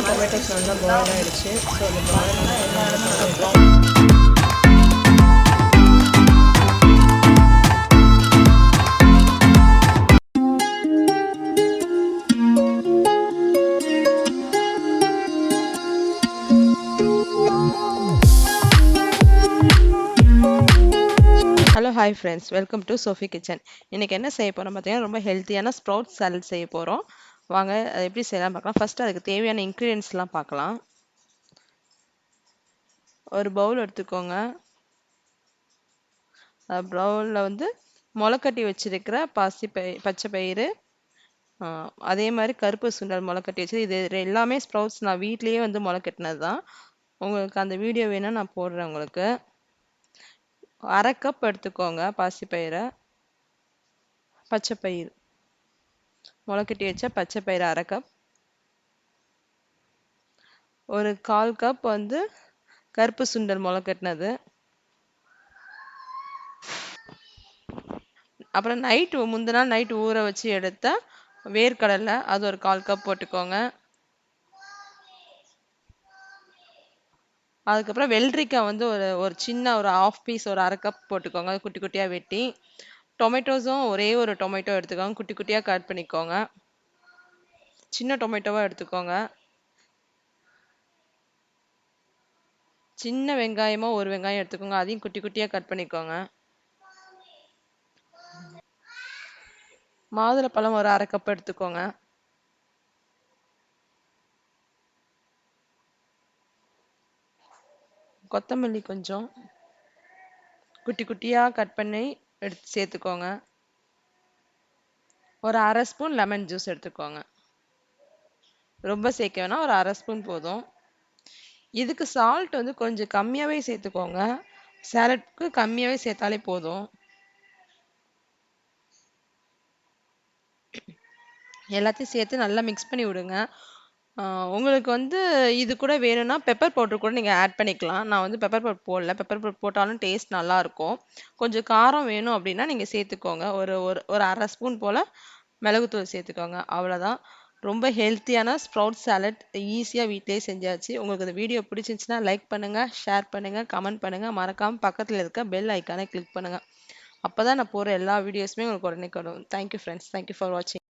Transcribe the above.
Tomatoes நல்லா boil ஆகிடுச்சு. So அந்த boil hello hi friends, welcome to Sophie kitchen. இன்றைக்கி என்ன செய்ய போகிறோம் பார்த்தீங்கன்னா, ரொம்ப ஹெல்த்தியான ஸ்ப்ரவுட் சாலட் செய்ய போகிறோம். வாங்க அதை எப்படி செய்யலாம் பார்க்கலாம். ஃபஸ்ட்டு அதுக்கு தேவையான இன்க்ரீடியன்ஸ்லாம் பார்க்கலாம். ஒரு பவுல் எடுத்துக்கோங்க. பவுலில் வந்து முளைக்கட்டி வச்சுருக்கிற பச்சை பயிறு, அதே மாதிரி கருப்பு சுண்டல் முளைக்கட்டி வச்சு, இது எல்லாமே ஸ்ப்ரவுட்ஸ் நான் வீட்லேயே வந்து முளைக்கட்டினது தான். உங்களுக்கு அந்த வீடியோ வேணால் நான் போடுறேன். உங்களுக்கு 1/2 கப் எடுத்துக்கோங்க பாசிப்பயிரை. பச்சைப்பயிறு முளைக்கட்டி வச்ச பச்சைப்பயிறு 1/2 கப். ஒரு 1/4 கப் வந்து கருப்பு சுண்டல் முளைக்கட்டினது. அப்புறம் முந்தின நாள் நைட் ஊற வச்சு எடுத்த வேர்க்கடலை, அது ஒரு 1/4 கப் போட்டுக்கோங்க. அதுக்கப்புறம் வெள்ளரிக்காய் வந்து ஒரு சின்ன ஒரு 1/2 பீஸ், ஒரு 1/2 கப் போட்டுக்கோங்க, குட்டி குட்டியாக வெட்டி. டொமேட்டோஸும் ஒரே ஒரு டொமேட்டோ எடுத்துக்கோங்க, குட்டி குட்டியாக கட் பண்ணிக்கோங்க. சின்ன டொமேட்டோவாக எடுத்துக்கோங்க. சின்ன வெங்காயமோ ஒரு வெங்காயம் எடுத்துக்கோங்க, அதையும் குட்டி குட்டியாக கட் பண்ணிக்கோங்க. மாதுளப்பழம் ஒரு 1/2 கப் எடுத்துக்கோங்க. கொத்தமல்லி கொஞ்சம் குட்டி குட்டியாக கட் பண்ணி எடுத்து சேர்த்துக்கோங்க. ஒரு 1/2 ஸ்பூன் லெமன் ஜூஸ் எடுத்துக்கோங்க. ரொம்ப சேர்க்க வேணாம், ஒரு 1/2 ஸ்பூன் போதும். இதுக்கு சால்ட் வந்து கொஞ்சம் கம்மியாகவே சேர்த்துக்கோங்க. சாலட்க்கு கம்மியாகவே சேர்த்தாலே போதும். எல்லாத்தையும் சேர்த்து நல்லா மிக்ஸ் பண்ணி விடுங்க. உங்களுக்கு வந்து இது கூட வேணும்னா பெப்பர் பவுடர் கூட நீங்கள் ஆட் பண்ணிக்கலாம். நான் வந்து பெப்பர் பவுடர் போடல. பெப்பர் பவுடர் போட்டாலும் டேஸ்ட் நல்லாயிருக்கும். கொஞ்சம் காரம் வேணும் அப்படின்னா நீங்கள் சேர்த்துக்கோங்க. ஒரு ஒரு ஒரு 1/2 ஸ்பூன் போல் மிளகுத்தூள் சேர்த்துக்கோங்க. அவ்வளோதான். ரொம்ப ஹெல்த்தியான ஸ்ப்ரவுட் சாலட் ஈஸியாக வீட்டிலேயே செஞ்சாச்சு. உங்களுக்கு இந்த வீடியோ பிடிச்சிருந்துச்சுன்னா லைக் பண்ணுங்கள், ஷேர் பண்ணுங்கள், கமெண்ட் பண்ணுங்கள். மறக்காமல் பக்கத்தில் இருக்க பெல் ஐக்கானை கிளிக் பண்ணுங்கள். அப்போ தான் நான் போகிற எல்லா வீடியோஸுமே உங்களுக்கு உடனே வரும். Thank you friends. தேங்க்யூ ஃபார் வாட்சிங்.